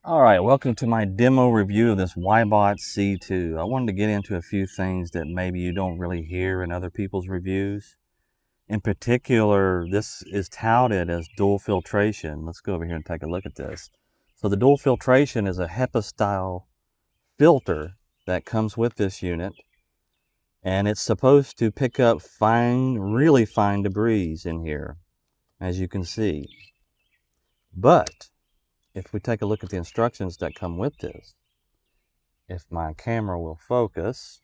All right, welcome to my demo review of this WYBot C2. I wanted to get into a few things that maybe you don't really hear in other people's reviews. In particular, this is touted as dual filtration. Let's go over here and take a look at this. So the dual filtration is a HEPA-style filter that comes with this unit, and it's supposed to pick up fine, really fine debris in here, as you can see. But if we take a look at the instructions that come with this, if my camera will focus,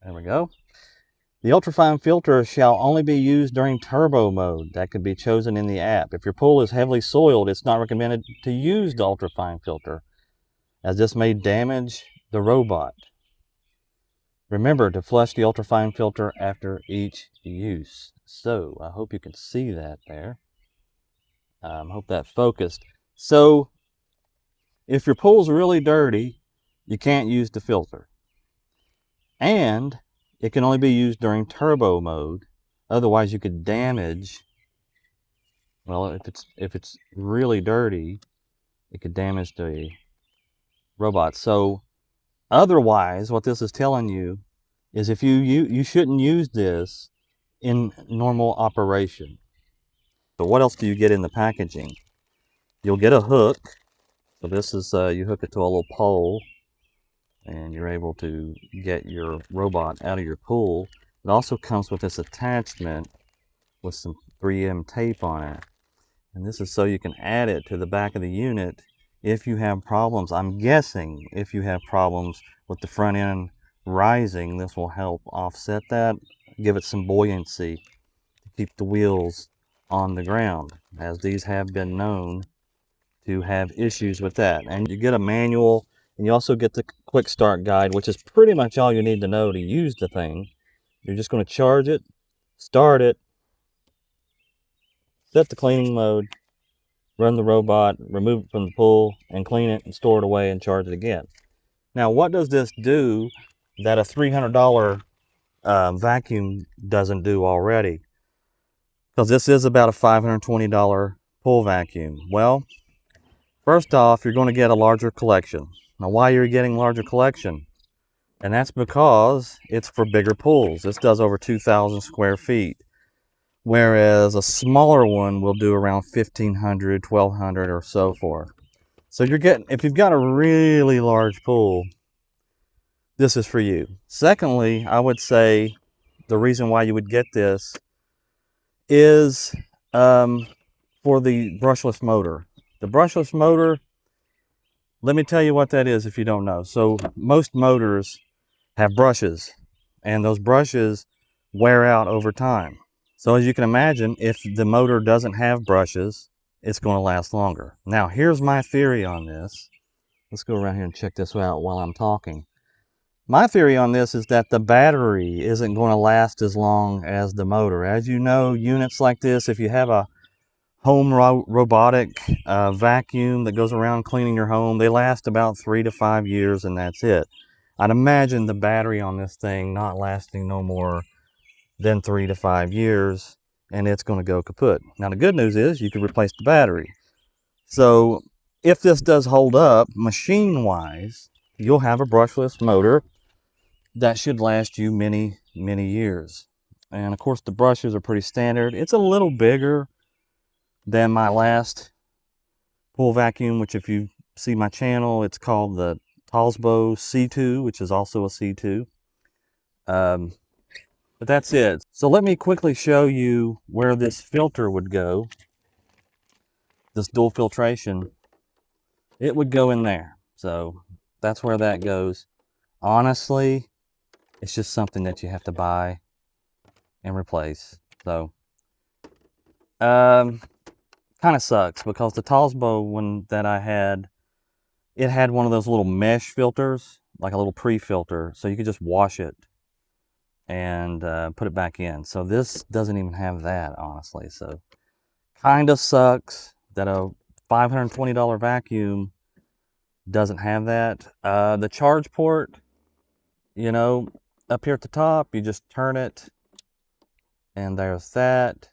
there we go. The ultrafine filter shall only be used during turbo mode. That could be chosen in the app. If your pool is heavily soiled, it's not recommended to use the ultrafine filter, as this may damage the robot. Remember to flush the ultrafine filter after each use. So I hope you can see that there. Hope that focused. So if your pool's really dirty, you can't use the filter. And it can only be used during turbo mode. Otherwise, you could damage, well, if it's really dirty, it could damage the robot. So otherwise, what this is telling you is if you shouldn't use this in normal operation. But what else do you get in the packaging? You'll get a hook. So this is, you hook it to a little pole, and you're able to get your robot out of your pool. It also comes with this attachment with some 3M tape on it. And this is so you can add it to the back of the unit if you have problems. I'm guessing if you have problems with the front end rising, this will help offset that, give it some buoyancy to keep the wheels on the ground, as these have been known to have issues with that. And you get a manual, and you also get the quick start guide, which is pretty much all you need to know to use the thing. You're just going to charge it, start it, set the cleaning mode, run the robot, remove it from the pool, and clean it and store it away and charge it again. Now, what does this do that a $300 vacuum doesn't do already? Because this is about a $520 pool vacuum. Well, first off, you're going to get a larger collection. Now, why you're getting larger collection? And that's because it's for bigger pools. This does over 2,000 square feet, whereas a smaller one will do around 1,500, 1,200, or so forth. So you're getting, if you've got a really large pool, this is for you. Secondly, I would say the reason why you would get this is for the brushless motor. The brushless motor, let me tell you what that is if you don't know. So most motors have brushes, and those brushes wear out over time. So as you can imagine, if the motor doesn't have brushes, it's going to last longer. Now, here's my theory on this. Let's go around here and check this out while I'm talking. My theory on this is that the battery isn't going to last as long as the motor. As you know, units like this, if you have a home robotic vacuum that goes around cleaning your home, they last about 3 to 5 years, and that's it. I'd imagine the battery on this thing not lasting no more than 3 to 5 years, and it's going to go kaput. Now, the good news is you can replace the battery. So if this does hold up machine-wise, you'll have a brushless motor that should last you many, many years. And of course, the brushes are pretty standard. It's a little bigger than my last pool vacuum, which if you see my channel, it's called the WYBot C2, which is also a C2. But that's it. So let me quickly show you where this filter would go. This dual filtration, it would go in there. So that's where that goes. Honestly, it's just something that you have to buy and replace. So kind of sucks, because the WYBot one that I had, it had one of those little mesh filters, like a little pre-filter, so you could just wash it and put it back in. So this doesn't even have that, honestly. So kind of sucks that a $520 vacuum doesn't have that. The charge port, you know, up here at the top, you just turn it, and there's that.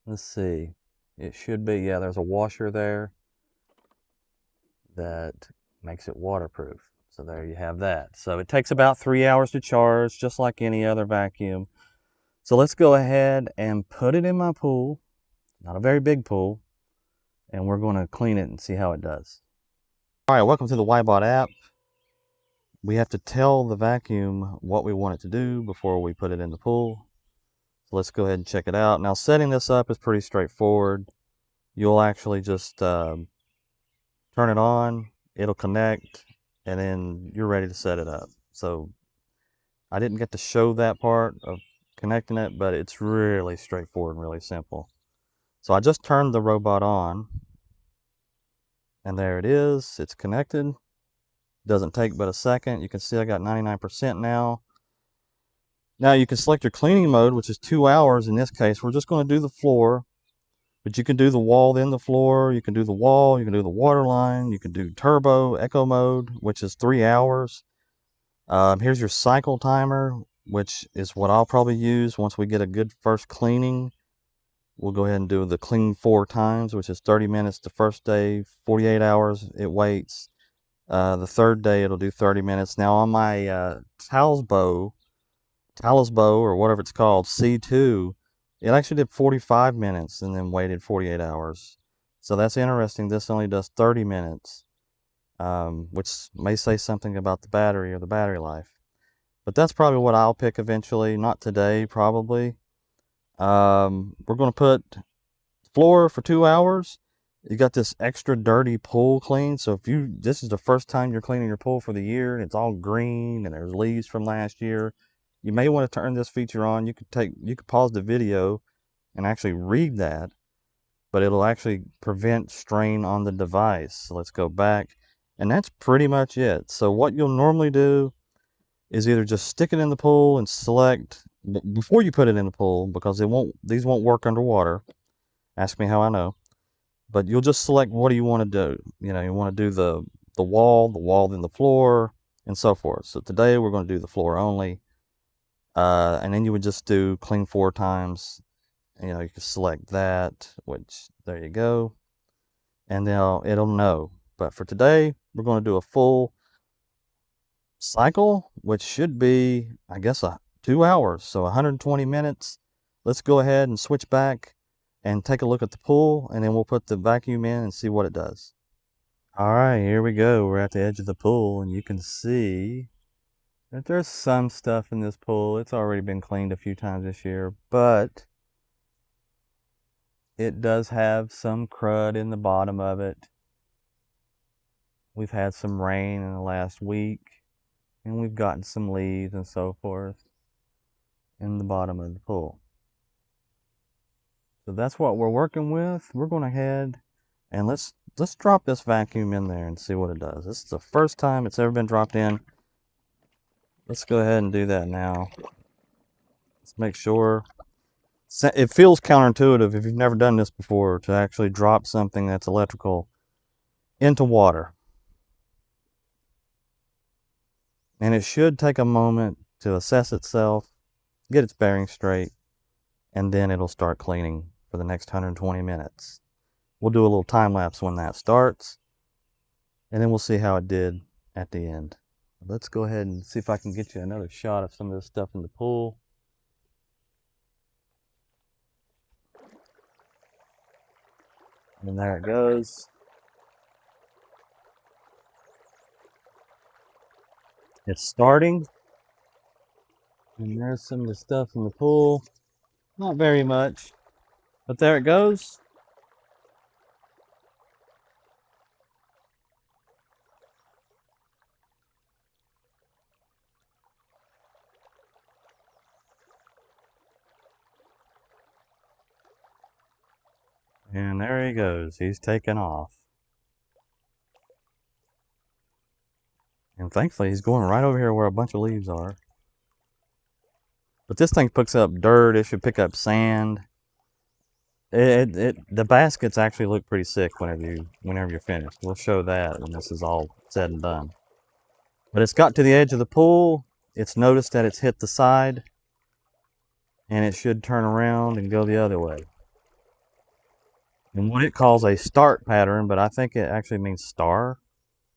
Let's see, it should be, yeah, there's a washer there. that makes it waterproof. So there you have that. So it takes about 3 hours to charge, just like any other vacuum. So let's go ahead and put it in my pool, not a very big pool, and we're going to clean it and see how it does. All right, welcome to the WYBot app. We have to tell the vacuum what we want it to do before we put it in the pool. So let's go ahead and check it out. Now, setting this up is pretty straightforward. You'll actually just turn it on, it'll connect, and then you're ready to set it up. So I didn't get to show that part of connecting it, but it's really straightforward and really simple. So I just turned the robot on, and there it is. It's connected. Doesn't take but a second. You can see I got 99% now. Now you can select your cleaning mode, which is 2 hours. In this case, we're just going to do the floor, but you can do the wall, then the floor. You can do the wall. You can do the water line. You can do turbo, echo mode, which is 3 hours. Here's your cycle timer, which is what I'll probably use once we get a good first cleaning. We'll go ahead and do the clean 4 times, which is 30 minutes the first day, 48 hours it waits. The third day it'll do 30 minutes. Now on my Talsbo, or whatever it's called, C2, it actually did 45 minutes and then waited 48 hours. So that's interesting. This only does 30 minutes, which may say something about the battery or the battery life. But that's probably what I'll pick eventually. Not today, probably. We're going to put floor for 2 hours. You got this extra dirty pool clean. So if this is the first time you're cleaning your pool for the year and it's all green and there's leaves from last year, you may want to turn this feature on. You could pause the video and actually read that, but it'll actually prevent strain on the device. So let's go back, and that's pretty much it. So what you'll normally do is either just stick it in the pool and select before you put it in the pool, because these won't work underwater. Ask me how I know. But you'll just select what do you want to do. You know, you want to do the wall, then the floor, and so forth. So today we're going to do the floor only. And then you would just do clean 4 times. You know, you can select that, which there you go. And then it'll know. But for today, we're going to do a full cycle, which should be, I guess, 2 hours. So 120 minutes. Let's go ahead and switch back and take a look at the pool, and then we'll put the vacuum in and see what it does. All right, here we go. We're at the edge of the pool, and you can see that there's some stuff in this pool. It's already been cleaned a few times this year, but it does have some crud in the bottom of it. We've had some rain in the last week, and we've gotten some leaves and so forth in the bottom of the pool. So that's what we're working with. We're going ahead and let's drop this vacuum in there and see what it does. This is the first time it's ever been dropped in. Let's go ahead and do that now. Let's make sure. It feels counterintuitive if you've never done this before to actually drop something that's electrical into water. And it should take a moment to assess itself, get its bearings straight, and then it'll start cleaning for the next 120 minutes. We'll do a little time lapse when that starts, and then we'll see how it did at the end. Let's go ahead and see if I can get you another shot of some of this stuff in the pool. And there it goes. It's starting. And there's some of the stuff in the pool. Not very much, but there it goes. And there he goes. He's taking off. And thankfully, he's going right over here where a bunch of leaves are. But this thing picks up dirt. It should pick up sand. The baskets actually look pretty sick whenever you're finished. We'll show that when this is all said and done. But it's got to the edge of the pool. It's noticed that it's hit the side, and it should turn around and go the other way. And what it calls a start pattern, but I think it actually means star.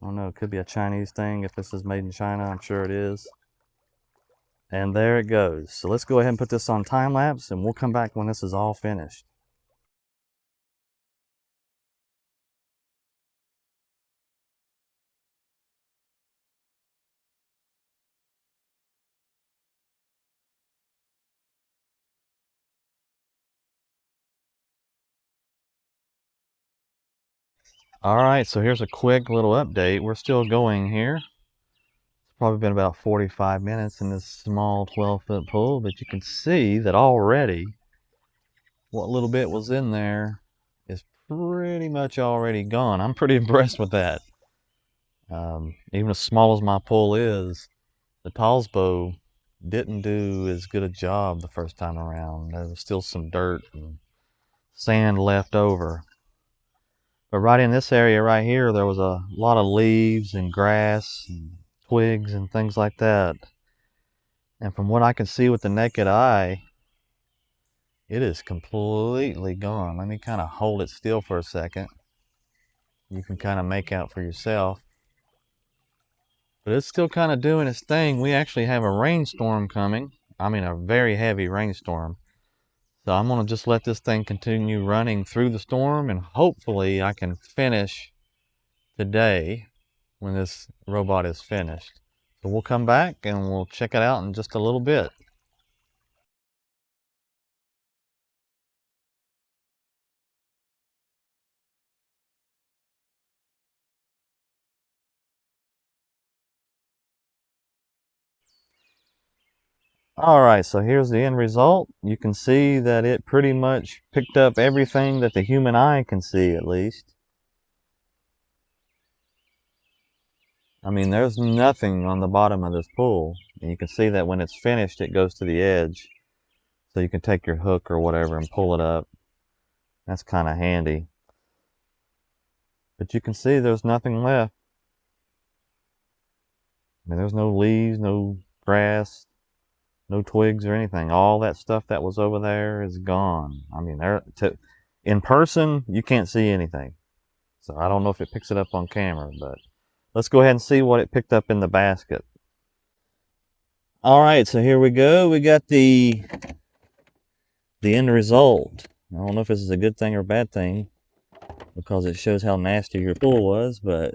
I don't know, it could be a Chinese thing if this is made in China. I'm sure it is. And there it goes. So let's go ahead and put this on time lapse, and we'll come back when this is all finished. All right, so here's a quick little update. We're still going here. It's probably been about 45 minutes in this small 12-foot pool, but you can see that already what little bit was in there is pretty much already gone. I'm pretty impressed with that. Even as small as my pool is, the Talsbo didn't do as good a job the first time around. There was still some dirt and sand left over. But right in this area right here, there was a lot of leaves and grass and twigs and things like that. And from what I can see with the naked eye, it is completely gone. Let me kind of hold it still for a second. You can kind of make out for yourself. But it's still kind of doing its thing. We actually have a rainstorm coming. I mean, a very heavy rainstorm. So I'm going to just let this thing continue running through the storm, and hopefully I can finish today when this robot is finished. So we'll come back and we'll check it out in just a little bit. All right, so here's the end result. You can see that it pretty much picked up everything that the human eye can see, at least. I mean, there's nothing on the bottom of this pool. And you can see that when it's finished, it goes to the edge. So you can take your hook or whatever and pull it up. That's kind of handy. But you can see there's nothing left. I mean, there's no leaves, no grass, no twigs or anything. All that stuff that was over there is gone. I mean, in person, you can't see anything. So I don't know if it picks it up on camera, but let's go ahead and see what it picked up in the basket. All right, so here we go. We got the end result. I don't know if this is a good thing or a bad thing because it shows how nasty your pool was, but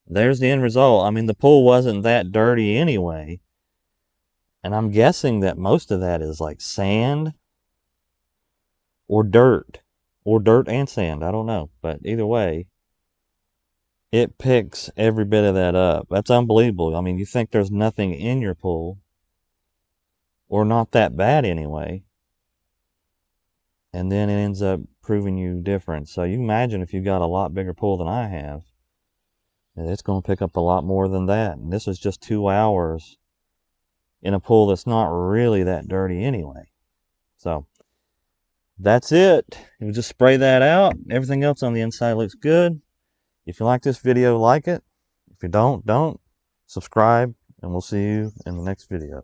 there's the end result. I mean, the pool wasn't that dirty anyway. And I'm guessing that most of that is like sand or dirt and sand. I don't know. But either way, it picks every bit of that up. That's unbelievable. I mean, you think there's nothing in your pool, or not that bad anyway, and then it ends up proving you different. So you imagine if you've got a lot bigger pool than I have, it's going to pick up a lot more than that. And this is just 2 hours in a pool that's not really that dirty anyway. So that's it. You just spray that out. Everything else on the inside looks good. If you like this video, like it. If you don't. Subscribe, and we'll see you in the next video.